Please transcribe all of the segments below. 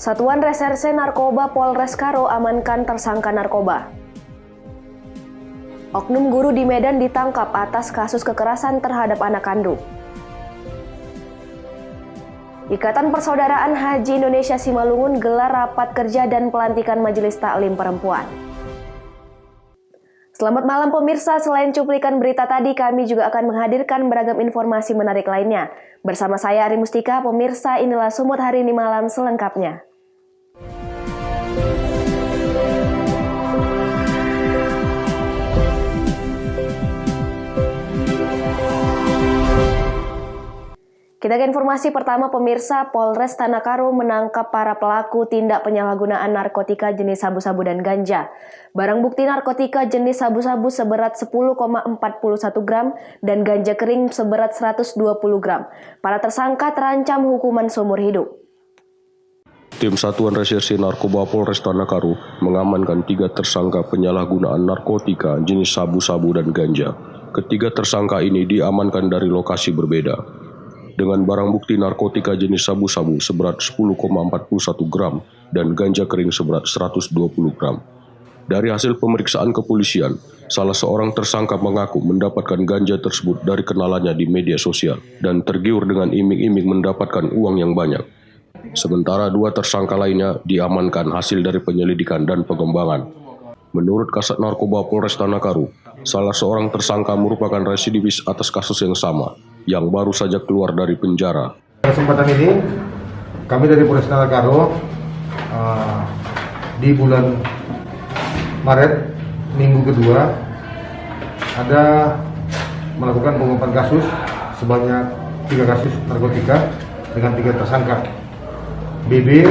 Satuan Reserse Narkoba Polres Karo amankan tersangka narkoba. Oknum guru di Medan ditangkap atas kasus kekerasan terhadap anak kandung. Ikatan Persaudaraan Haji Indonesia Simalungun gelar rapat kerja dan pelantikan Majelis Taklim Perempuan. Selamat malam pemirsa, selain cuplikan berita tadi, kami juga akan menghadirkan beragam informasi menarik lainnya. Bersama saya Ari Mustika, pemirsa, inilah Sumut Hari Ini Malam selengkapnya. Kita ke informasi pertama pemirsa, Polres Tanah Karo menangkap para pelaku tindak penyalahgunaan narkotika jenis sabu-sabu dan ganja. Barang bukti narkotika jenis sabu-sabu seberat 10,41 gram dan ganja kering seberat 120 gram. Para tersangka terancam hukuman seumur hidup. Tim Satuan Reserse Narkoba Polres Tanah Karo mengamankan 3 tersangka penyalahgunaan narkotika jenis sabu-sabu dan ganja. Ketiga tersangka ini diamankan dari lokasi berbeda. Dengan barang bukti narkotika jenis sabu-sabu seberat 10,41 gram dan ganja kering seberat 120 gram. Dari hasil pemeriksaan kepolisian, salah seorang tersangka mengaku mendapatkan ganja tersebut dari kenalannya di media sosial dan tergiur dengan iming-iming mendapatkan uang yang banyak. Sementara 2 tersangka lainnya diamankan hasil dari penyelidikan dan pengembangan. Menurut Kasat Narkoba Polres Tanah Karo, salah seorang tersangka merupakan residivis atas kasus yang sama, yang baru saja keluar dari penjara. Kesempatan ini, kami dari Polres Tanah Karo di bulan Maret, minggu kedua, ada melakukan pengungkapan kasus sebanyak 3 kasus narkotika dengan 3 tersangka. BB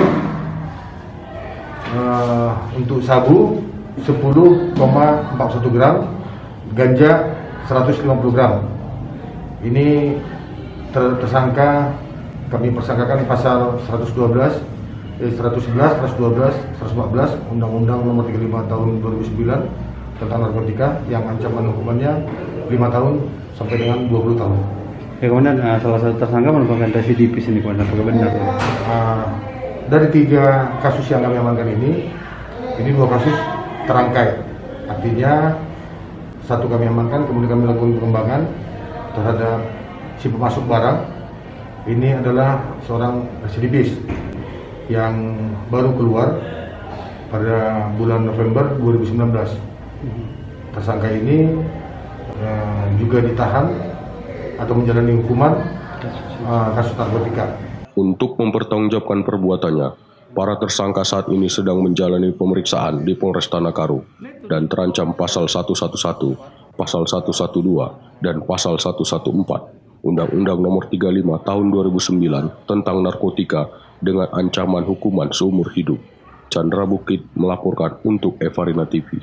untuk sabu 10,41 gram, ganja 150 gram. Ini tersangka kami persangkakan pasal 111, 111, 114 Undang-Undang Nomor 35 Tahun 2009 tentang narkotika yang ancaman hukumannya 5 tahun sampai dengan 20 tahun. Ya, kemudian salah satu tersangka merupakan residivis ini, apakah benar? Dari 3 kasus yang kami amankan ini 2 kasus terangkai. Artinya 1 kami amankan, kemudian kami lakukan pengembangan terhadap si pemasok barang. Ini adalah seorang residivis yang baru keluar pada bulan November 2019. Tersangka ini juga ditahan atau menjalani hukuman kasus narkotika. Untuk mempertanggungjawabkan perbuatannya, para tersangka saat ini sedang menjalani pemeriksaan di Polres Tanah Karo dan terancam pasal 111, pasal 112, dan pasal 114 Undang-Undang Nomor 35 Tahun 2009 tentang narkotika dengan ancaman hukuman seumur hidup. Chandra Bukit melaporkan untuk Evarina TV.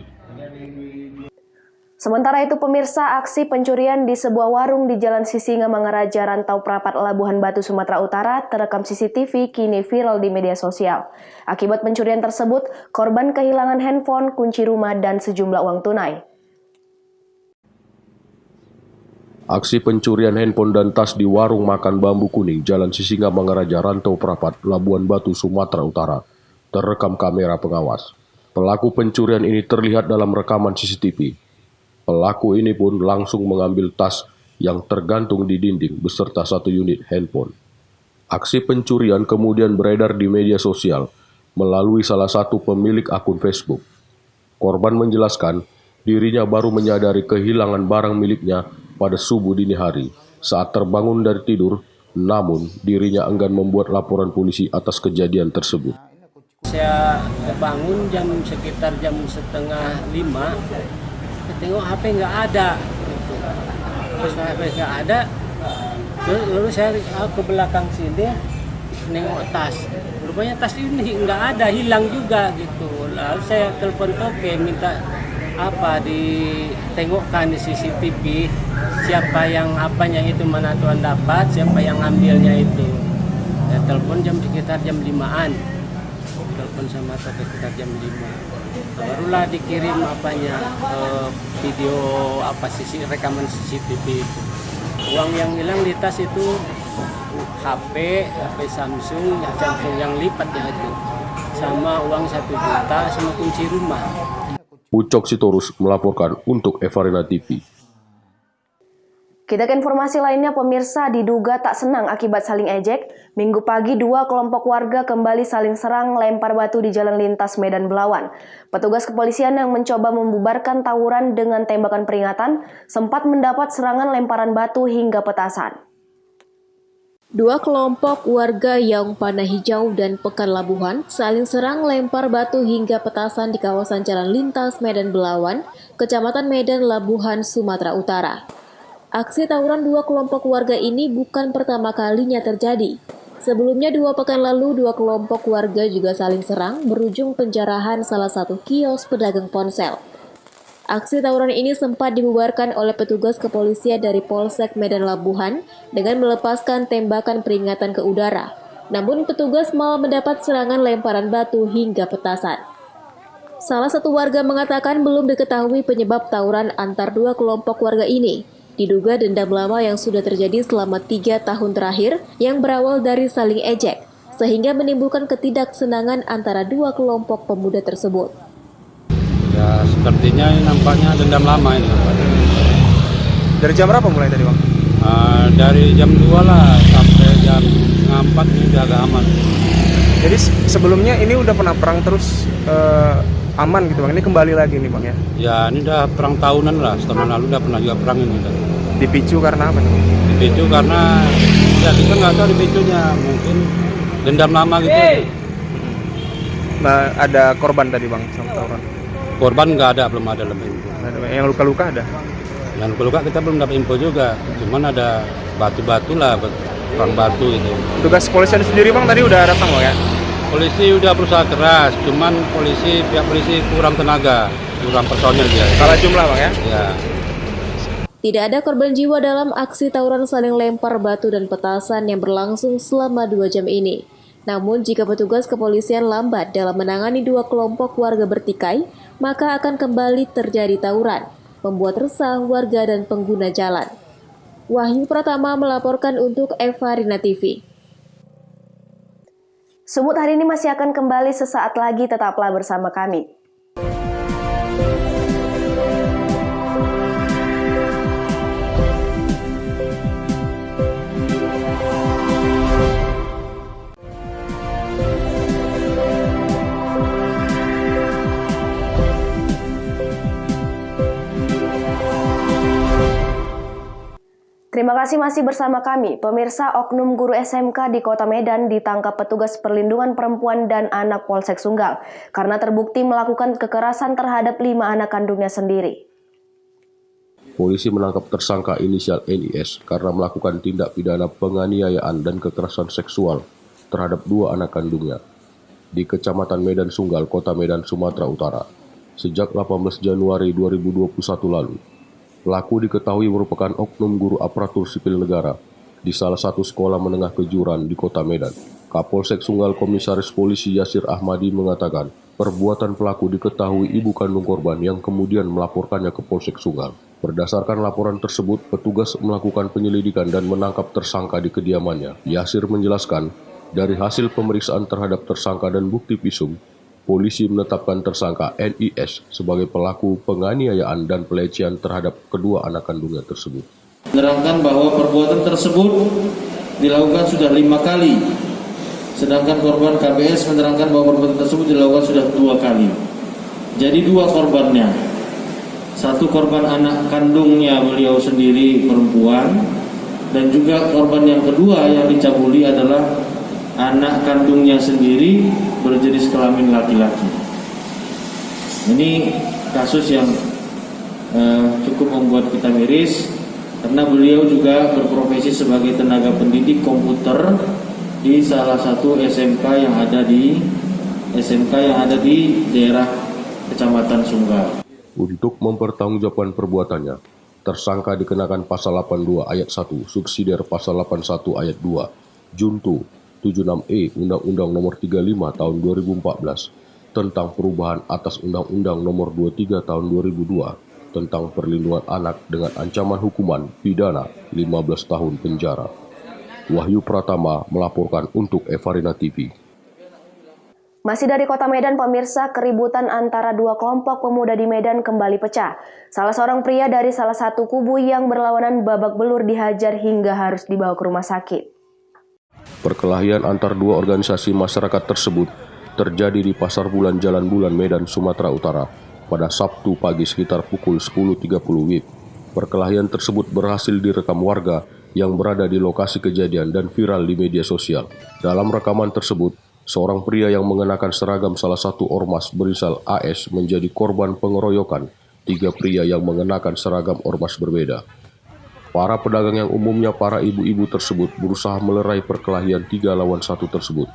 Sementara itu pemirsa, aksi pencurian di sebuah warung di Jalan Sisinga Mangaraja Rantau Prapat Labuhan Batu Sumatera Utara terekam CCTV kini viral di media sosial. Akibat pencurian tersebut, korban kehilangan handphone, kunci rumah, dan sejumlah uang tunai. Aksi pencurian handphone dan tas di warung makan Bambu Kuning, Jalan Sisinga Mangaraja Rantau Prapat, Labuan Batu, Sumatera Utara, terekam kamera pengawas. Pelaku pencurian ini terlihat dalam rekaman CCTV. Pelaku ini pun langsung mengambil tas yang tergantung di dinding beserta 1 unit handphone. Aksi pencurian kemudian beredar di media sosial melalui salah satu pemilik akun Facebook. Korban menjelaskan dirinya baru menyadari kehilangan barang miliknya pada subuh dini hari saat terbangun dari tidur, namun dirinya enggan membuat laporan polisi atas kejadian tersebut. Saya bangun sekitar jam 4:30, tengok HP nggak ada, gitu. Terus HP nggak ada, lalu saya ke belakang sini nengok tas, rupanya tas ini nggak ada, hilang juga gitu. Lalu saya telepon toke minta ditengokkan di CCTV siapa yang apanya itu, mana tuan dapat, siapa yang ambilnya itu. Saya telepon sekitar jam 5-an, telepon sama toke sekitar jam 5. Barulah dikirim video rekaman CCTV itu. Uang yang hilang di tas itu HP Samsung yang lipat ya itu. sama uang 1 juta sama kunci rumah. Ucok Sitorus melaporkan untuk Evarina TV. Kita ke informasi lainnya, pemirsa, diduga tak senang akibat saling ejek. Minggu pagi, 2 kelompok warga kembali saling serang lempar batu di jalan lintas Medan Belawan. Petugas kepolisian yang mencoba membubarkan tawuran dengan tembakan peringatan sempat mendapat serangan lemparan batu hingga petasan. 2 kelompok warga Yaung Panah Hijau dan Pekan Labuhan saling serang lempar batu hingga petasan di kawasan jalan lintas Medan Belawan, Kecamatan Medan, Labuhan, Sumatera Utara. Aksi tawuran 2 kelompok warga ini bukan pertama kalinya terjadi. Sebelumnya 2 pekan lalu 2 kelompok warga juga saling serang berujung penjarahan salah satu kios pedagang ponsel. Aksi tawuran ini sempat dibubarkan oleh petugas kepolisian dari Polsek Medan Labuhan dengan melepaskan tembakan peringatan ke udara. Namun petugas malah mendapat serangan lemparan batu hingga petasan. Salah satu warga mengatakan belum diketahui penyebab tawuran antar 2 kelompok warga ini. Diduga dendam lama yang sudah terjadi selama 3 tahun terakhir yang berawal dari saling ejek, sehingga menimbulkan ketidaksenangan antara 2 kelompok pemuda tersebut. Ya sepertinya ini nampaknya dendam lama ini. Dari jam berapa mulai tadi, Bang? Dari jam 2 lah sampai jam 4 ini udah agak aman. Jadi sebelumnya ini udah pernah perang terus aman gitu, Bang. Ini kembali lagi nih, Bang, ya? Ya ini udah perang tahunan lah, setahun lalu udah pernah juga perang ini. Dipicu karena apa? Dipicu karena ya kita nggak tahu dipicunya, mungkin dendam lama gitu. Nah, ada korban tadi, Bang, sama tawuran? Korban nggak ada, belum ada lebih. Yang luka-luka ada? Yang luka kita belum dapat info juga, cuman ada batu-batu lah, perang batu itu. Tugas kepolisian sendiri, Bang, tadi udah datang, Bang, ya? Polisi udah berusaha keras, cuman pihak polisi kurang tenaga, kurang personil dia. Salah jumlah, Bang, ya? Ya. Tidak ada korban jiwa dalam aksi tawuran saling lempar batu dan petasan yang berlangsung selama 2 jam ini. Namun jika petugas kepolisian lambat dalam menangani 2 kelompok warga bertikai, maka akan kembali terjadi tawuran, membuat resah warga dan pengguna jalan. Wahyu Pratama melaporkan untuk Evarina TV. Sumut hari ini masih akan kembali sesaat lagi, tetaplah bersama kami. Terima kasih masih bersama kami. Pemirsa, oknum guru SMK di Kota Medan ditangkap petugas perlindungan perempuan dan anak Polsek Sunggal karena terbukti melakukan kekerasan terhadap 5 anak kandungnya sendiri. Polisi menangkap tersangka inisial NIS karena melakukan tindak pidana penganiayaan dan kekerasan seksual terhadap 2 anak kandungnya di Kecamatan Medan Sunggal, Kota Medan, Sumatera Utara, sejak 18 Januari 2021 lalu. Pelaku diketahui merupakan oknum guru aparatur sipil negara di salah satu sekolah menengah kejuran di Kota Medan. Kapolsek Sunggal Komisaris Polisi Yasir Ahmadi mengatakan, perbuatan pelaku diketahui ibu kandung korban yang kemudian melaporkannya ke Polsek Sunggal. Berdasarkan laporan tersebut, petugas melakukan penyelidikan dan menangkap tersangka di kediamannya. Yasir menjelaskan, dari hasil pemeriksaan terhadap tersangka dan bukti visum, polisi menetapkan tersangka NIS sebagai pelaku penganiayaan dan pelecehan terhadap kedua anak kandungnya tersebut. Menerangkan bahwa perbuatan tersebut dilakukan sudah 5 kali, sedangkan korban KBS menerangkan bahwa perbuatan tersebut dilakukan sudah 2 kali. Jadi 2 korbannya, 1 korban anak kandungnya beliau sendiri perempuan, dan juga korban yang kedua yang dicabuli adalah anak kandungnya sendiri berjenis kelamin laki-laki. Ini kasus yang cukup membuat kita miris karena beliau juga berprofesi sebagai tenaga pendidik komputer di salah satu SMK yang ada di daerah Kecamatan Sunggal. Untuk mempertanggungjawabkan perbuatannya, tersangka dikenakan pasal 82 ayat 1 subsidiar pasal 81 ayat 2 junto 76E Undang-Undang Nomor 35 Tahun 2014 tentang perubahan atas Undang-Undang Nomor 23 Tahun 2002 tentang perlindungan anak dengan ancaman hukuman pidana 15 tahun penjara. Wahyu Pratama melaporkan untuk Evarina TV. Masih dari kota Medan, pemirsa, keributan antara dua kelompok pemuda di Medan kembali pecah. Salah seorang pria dari salah satu kubu yang berlawanan babak belur dihajar hingga harus dibawa ke rumah sakit. Perkelahian antar dua organisasi masyarakat tersebut terjadi di Pasar Bulan Jalan Bulan Medan, Sumatera Utara pada Sabtu pagi sekitar pukul 10.30 WIB. Perkelahian tersebut berhasil direkam warga yang berada di lokasi kejadian dan viral di media sosial. Dalam rekaman tersebut, seorang pria yang mengenakan seragam salah satu ormas berinisial AS menjadi korban pengeroyokan tiga pria yang mengenakan seragam ormas berbeda. Para pedagang yang umumnya para ibu-ibu tersebut berusaha melerai perkelahian 3-1 tersebut.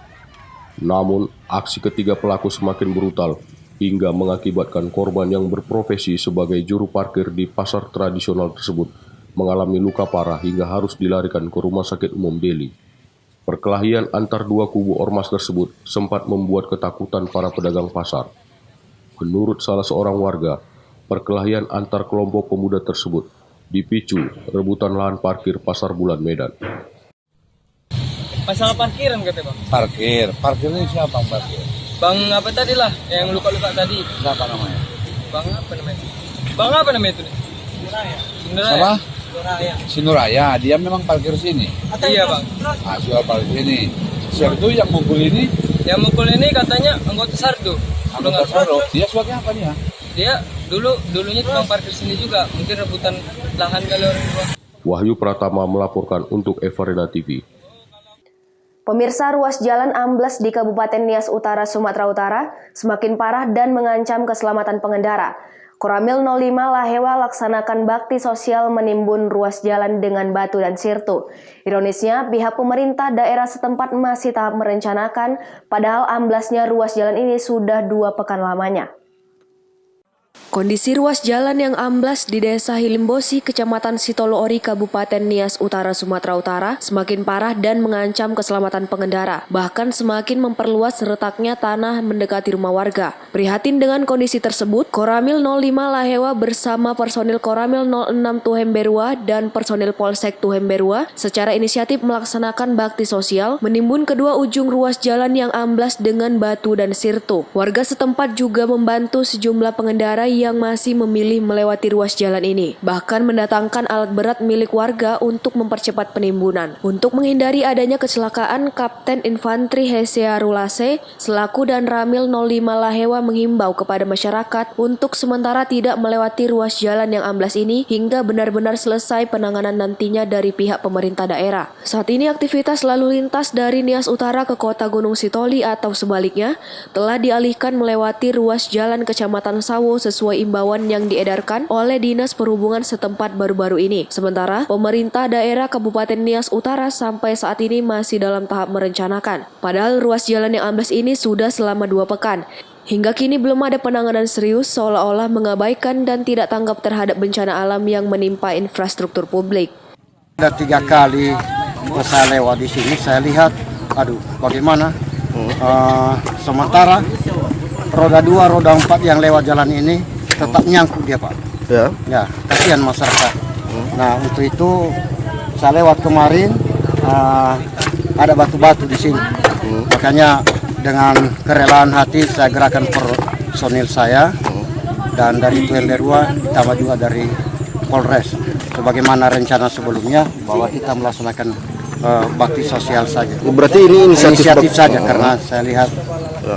Namun, aksi ketiga pelaku semakin brutal hingga mengakibatkan korban yang berprofesi sebagai juru parkir di pasar tradisional tersebut mengalami luka parah hingga harus dilarikan ke Rumah Sakit Umum Deli. Perkelahian antar dua kubu ormas tersebut sempat membuat ketakutan para pedagang pasar. Menurut salah seorang warga, perkelahian antar kelompok pemuda tersebut dipicu rebutan lahan parkir Pasar Bulan Medan. Masalah parkiran katanya bang? Parkir ini siapa bang parkir? Bang apa tadi lah, yang luka-luka tadi? Siapa namanya? Bang apa namanya itu? Siapa? Sinuraya, dia memang parkir sini. Iya bang. Jual parkir sini. Siapa itu yang mukul ini? Yang mukul ini katanya anggota Sardo. Anggota Sardo. Dia sebagai apa dia? Dia dulunya tukang parkir sini juga, mungkin rebutan lahan kali orang tua. Wahyu Pratama melaporkan untuk Evarina TV. Pemirsa, ruas jalan ambles di Kabupaten Nias Utara, Sumatera Utara semakin parah dan mengancam keselamatan pengendara. Koramil 05 Lahewa laksanakan bakti sosial menimbun ruas jalan dengan batu dan sirtu. Ironisnya, pihak pemerintah daerah setempat masih tahap merencanakan, padahal amblasnya ruas jalan ini sudah 2 pekan lamanya. Kondisi ruas jalan yang amblas di Desa Hilimbosi, Kecamatan Sitoloori, Kabupaten Nias Utara, Sumatera Utara semakin parah dan mengancam keselamatan pengendara, bahkan semakin memperluas retaknya tanah mendekati rumah warga. Prihatin dengan kondisi tersebut, Koramil 05 Lahewa bersama personil Koramil 06 Tuhemberua dan personil Polsek Tuhemberua secara inisiatif melaksanakan bakti sosial menimbun kedua ujung ruas jalan yang amblas dengan batu dan sirtu. Warga setempat juga membantu sejumlah pengendara yang masih memilih melewati ruas jalan ini, bahkan mendatangkan alat berat milik warga untuk mempercepat penimbunan. Untuk menghindari adanya kecelakaan, Kapten Infantri Hesea Rulase selaku dan Ramil 05 Lahewa menghimbau kepada masyarakat untuk sementara tidak melewati ruas jalan yang amblas ini hingga benar-benar selesai penanganan nantinya dari pihak pemerintah daerah. Saat ini aktivitas lalu lintas dari Nias Utara ke kota Gunung Sitoli atau sebaliknya telah dialihkan melewati ruas jalan Kecamatan Sawo sesuai imbauan yang diedarkan oleh Dinas Perhubungan setempat baru-baru ini. Sementara, pemerintah daerah Kabupaten Nias Utara sampai saat ini masih dalam tahap merencanakan. Padahal ruas jalan yang amblas ini sudah selama 2 pekan. Hingga kini belum ada penanganan serius, seolah-olah mengabaikan dan tidak tanggap terhadap bencana alam yang menimpa infrastruktur publik. Ada 3 kali saya lewat di sini, saya lihat, bagaimana? Sementara roda 2, roda 4 yang lewat jalan ini tetap nyangkut dia Pak. Ya, kasihan masyarakat. Nah, untuk itu saya lewat kemarin ada batu-batu di sini. Makanya dengan kerelaan hati saya gerakan personil saya dan dari Tuhemberua tambah juga dari Polres. Sebagaimana rencana sebelumnya bahwa kita melaksanakan bakti sosial saja. Berarti ini inisiatif saja karena saya lihat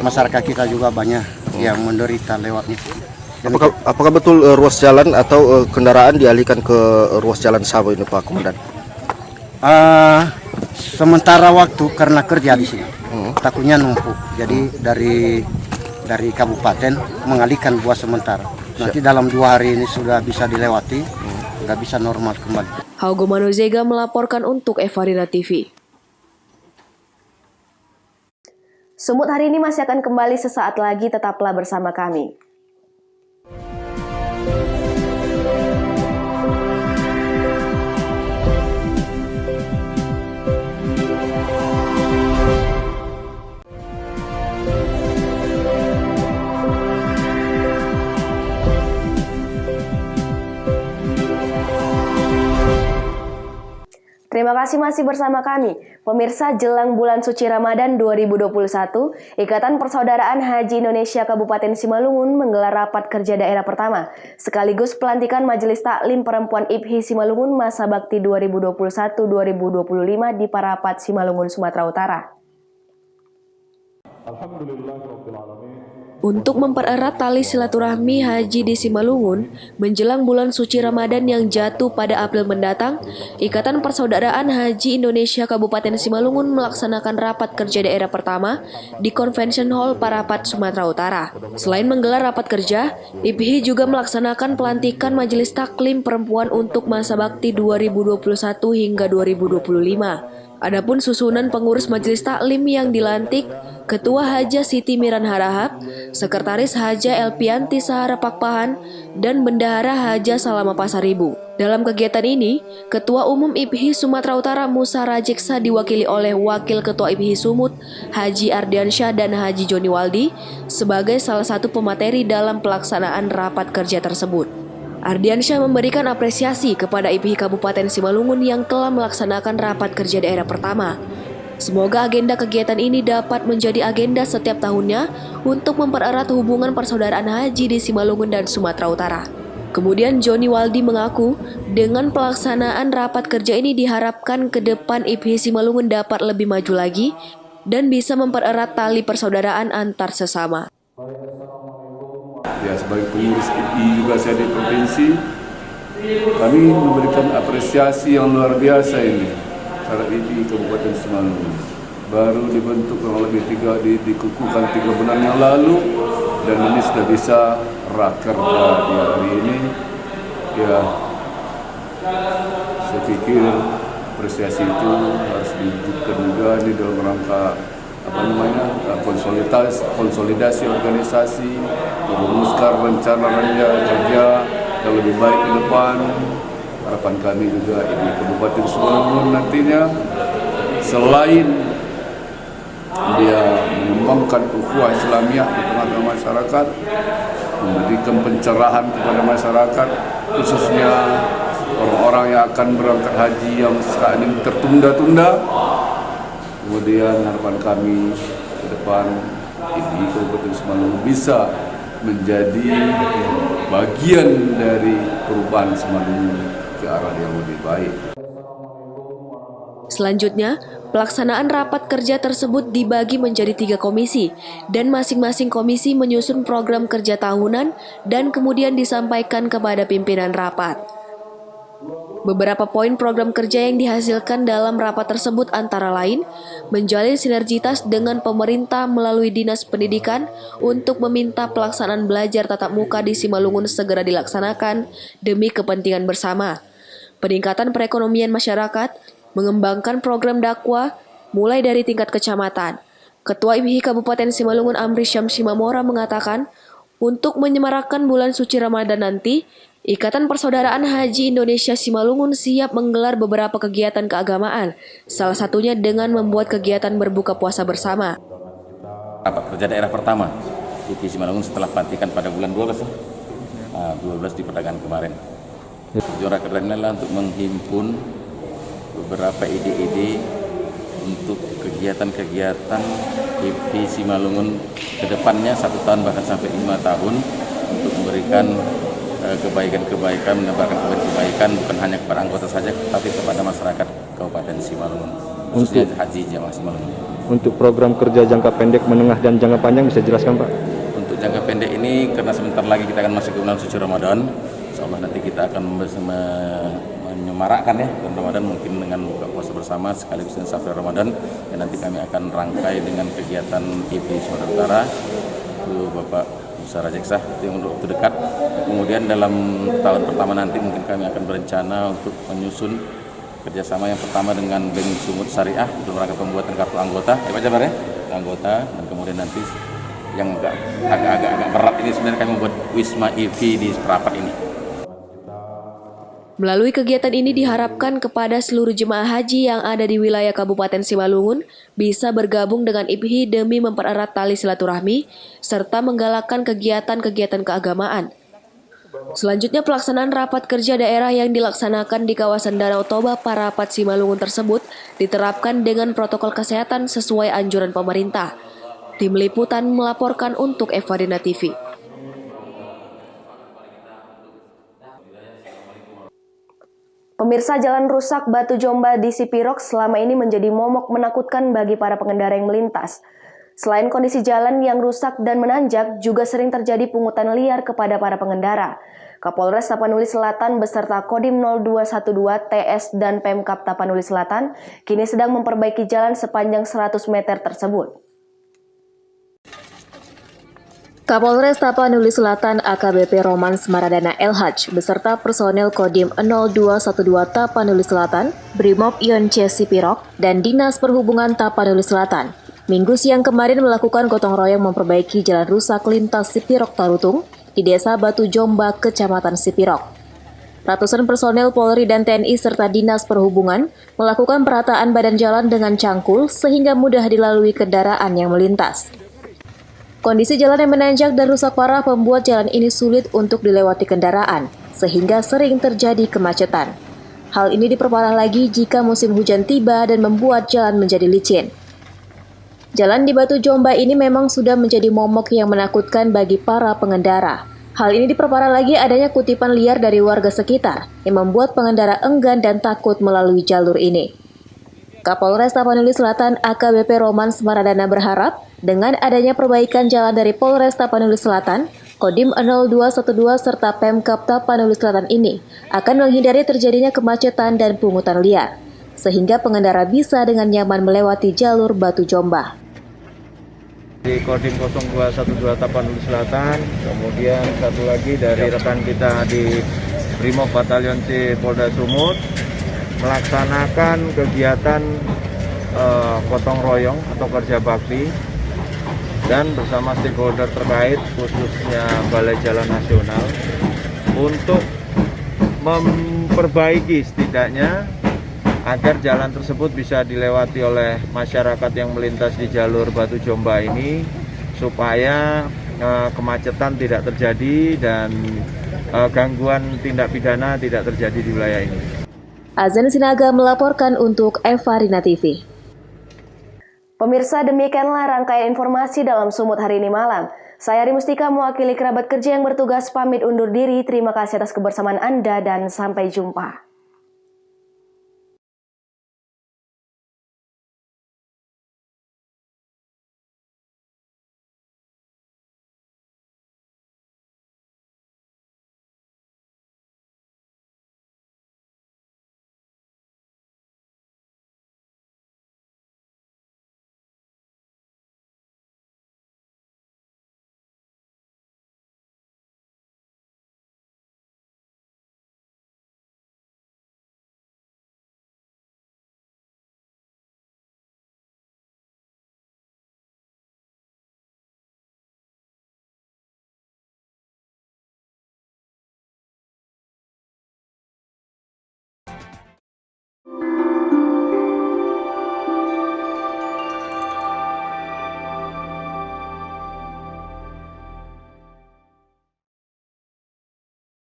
masyarakat kita juga banyak yang menderita lewatnya. Apakah betul ruas jalan atau kendaraan dialihkan ke ruas jalan Sawo ini Pak Komandan? Sementara waktu karena kerja di sini, takutnya numpuk. Jadi dari kabupaten mengalihkan buat sementara. Nanti dalam 2 hari ini sudah bisa dilewati, sudah bisa normal kembali. Haugo Manozega melaporkan untuk Evarina TV. Sumut hari ini masih akan kembali sesaat lagi, tetaplah bersama kami. Terima kasih masih bersama kami. Pemirsa, jelang bulan suci Ramadan 2021, Ikatan Persaudaraan Haji Indonesia Kabupaten Simalungun menggelar rapat kerja daerah pertama, sekaligus pelantikan Majelis Taklim Perempuan IPHI Simalungun masa bakti 2021-2025 di Parapat, Simalungun, Sumatera Utara. Untuk mempererat tali silaturahmi haji di Simalungun, menjelang bulan suci Ramadan yang jatuh pada April mendatang, Ikatan Persaudaraan Haji Indonesia Kabupaten Simalungun melaksanakan rapat kerja daerah pertama di Convention Hall Parapat, Sumatera Utara. Selain menggelar rapat kerja, IPHI juga melaksanakan pelantikan Majelis Taklim Perempuan untuk masa bakti 2021 hingga 2025. Adapun susunan pengurus Majelis Taklim yang dilantik, Ketua Haja Siti Miran Harahap, Sekretaris Haja Elpianti Sahara Pakpahan, dan Bendahara Haja Salama Pasaribu. Dalam kegiatan ini, Ketua Umum IPHI Sumatera Utara Musa Rajeksa diwakili oleh Wakil Ketua IPHI Sumut, Haji Ardiansyah dan Haji Joni Waldi, sebagai salah satu pemateri dalam pelaksanaan rapat kerja tersebut. Ardiansyah memberikan apresiasi kepada IPHI Kabupaten Simalungun yang telah melaksanakan rapat kerja daerah pertama. Semoga agenda kegiatan ini dapat menjadi agenda setiap tahunnya untuk mempererat hubungan persaudaraan haji di Simalungun dan Sumatera Utara. Kemudian Joni Waldi mengaku, dengan pelaksanaan rapat kerja ini diharapkan ke depan IPHI Simalungun dapat lebih maju lagi dan bisa mempererat tali persaudaraan antar sesama. Ya, sebagai pengurus IPHI juga saya di provinsi, kami memberikan apresiasi yang luar biasa ini terhadap IPHI Kabupaten Simalungun. Baru dibentuk kurang lebih dikukuhkan 3 bulan yang lalu, dan ini sudah bisa rakerda di hari ini. Ya, saya pikir apresiasi itu harus diwujudkan juga di dalam rangka konsolidasi organisasi, merumuskan rencana kerja yang lebih baik ke depan. Harapan kami juga IPHI Kabupaten Simalungun nantinya selain dia mengembangkan ukhuwah Islamiyah di tengah-tengah masyarakat, memberikan pencerahan kepada masyarakat, khususnya orang-orang yang akan berangkat haji yang sekarang ini tertunda-tunda. Kemudian harapan kami ke depan IPHI Kabupaten Simalungun bisa menjadi bagian dari perubahan Simalungun ke arah yang lebih baik. Selanjutnya, pelaksanaan rapat kerja tersebut dibagi menjadi 3 komisi dan masing-masing komisi menyusun program kerja tahunan dan kemudian disampaikan kepada pimpinan rapat. Beberapa poin program kerja yang dihasilkan dalam rapat tersebut antara lain menjalin sinergitas dengan pemerintah melalui Dinas Pendidikan untuk meminta pelaksanaan belajar tatap muka di Simalungun segera dilaksanakan demi kepentingan bersama. Peningkatan perekonomian masyarakat, mengembangkan program dakwah mulai dari tingkat kecamatan. Ketua IPHI Kabupaten Simalungun Amri Syamsi Mamora mengatakan, untuk menyemarakkan bulan suci Ramadan nanti, Ikatan Persaudaraan Haji Indonesia Simalungun siap menggelar beberapa kegiatan keagamaan, salah satunya dengan membuat kegiatan berbuka puasa bersama. Rapat kerja daerah pertama IPHI Simalungun setelah pelantikan pada bulan 12 di perdagangan kemarin. Tujuan rakerda ini adalah untuk menghimpun beberapa ide-ide untuk kegiatan-kegiatan IPHI Simalungun ke depannya 1 tahun bahkan sampai 5 tahun untuk memberikan kebaikan-kebaikan, menebarkan kebaikan bukan hanya kepada anggota saja, tapi kepada masyarakat Kabupaten Simalungun, khususnya haji jamaah Simalungun. Untuk program kerja jangka pendek, menengah, dan jangka panjang bisa jelaskan, Pak? Untuk jangka pendek ini, karena sebentar lagi kita akan masuk ke bulan suci Ramadan, insyaallah nanti kita akan menyemarakkan ya bulan Ramadan mungkin dengan buka puasa bersama sekaligus dengan safar Ramadan, dan nanti kami akan rangkai dengan kegiatan IPHI Sumatera Utara itu Bapak Musa Rajeksa yang untuk waktu dekat. Kemudian dalam tahun pertama nanti mungkin kami akan berencana untuk menyusun kerjasama yang pertama dengan Bank Sumut Syariah dalam rangka pembuatan kartu anggota, Pak Jabar ya, anggota, dan kemudian nanti yang agak berat ini sebenarnya kami membuat Wisma IPHI di Parapat ini. Melalui kegiatan ini diharapkan kepada seluruh jemaah haji yang ada di wilayah Kabupaten Simalungun bisa bergabung dengan IPHI demi mempererat tali silaturahmi serta menggalakkan kegiatan-kegiatan keagamaan. Selanjutnya pelaksanaan rapat kerja daerah yang dilaksanakan di kawasan Danau Toba Parapat Simalungun tersebut diterapkan dengan protokol kesehatan sesuai anjuran pemerintah. Tim Liputan melaporkan untuk Evadina TV. Pemirsa, jalan rusak Batu Jomba di Sipirok selama ini menjadi momok menakutkan bagi para pengendara yang melintas. Selain kondisi jalan yang rusak dan menanjak, juga sering terjadi pungutan liar kepada para pengendara. Kapolres Tapanuli Selatan beserta Kodim 0212 TS dan Pemkab Tapanuli Selatan kini sedang memperbaiki jalan sepanjang 100 meter tersebut. Kapolres Tapanuli Selatan AKBP Roman Smaradana LH beserta personel Kodim 0212 Tapanuli Selatan, Brimob IONC Sipirok, dan Dinas Perhubungan Tapanuli Selatan Minggu siang kemarin melakukan gotong royong memperbaiki jalan rusak lintas Sipirok Tarutung di Desa Batu Jomba, Kecamatan Sipirok. Ratusan personel Polri dan TNI serta Dinas Perhubungan melakukan perataan badan jalan dengan cangkul sehingga mudah dilalui kendaraan yang melintas. Kondisi jalan yang menanjak dan rusak parah membuat jalan ini sulit untuk dilewati kendaraan, sehingga sering terjadi kemacetan. Hal ini diperparah lagi jika musim hujan tiba dan membuat jalan menjadi licin. Jalan di Batu Jomba ini memang sudah menjadi momok yang menakutkan bagi para pengendara. Hal ini diperparah lagi adanya kutipan liar dari warga sekitar yang membuat pengendara enggan dan takut melalui jalur ini. Kapolres Tapanuli Selatan AKBP Roman Smaradana berharap dengan adanya perbaikan jalan dari Polres Tapanuli Selatan, Kodim 0212 serta Pemkab Tapanuli Selatan ini akan menghindari terjadinya kemacetan dan pungutan liar, sehingga pengendara bisa dengan nyaman melewati jalur Batu Jomba. Di Kodim 0212 Tapanuli Selatan, kemudian satu lagi dari rekan kita di Brimob Batalion C Polda Sumut melaksanakan kegiatan gotong royong atau kerja bakti dan bersama stakeholder terkait khususnya Balai Jalan Nasional untuk memperbaiki setidaknya agar jalan tersebut bisa dilewati oleh masyarakat yang melintas di jalur Batu Jomba ini supaya kemacetan tidak terjadi dan gangguan tindak pidana tidak terjadi di wilayah ini. Azan Sinaga melaporkan untuk Evadina TV. Pemirsa, demikianlah rangkaian informasi dalam Sumut hari ini malam. Saya Ari Mustika mewakili kerabat kerja yang bertugas pamit undur diri. Terima kasih atas kebersamaan Anda dan sampai jumpa.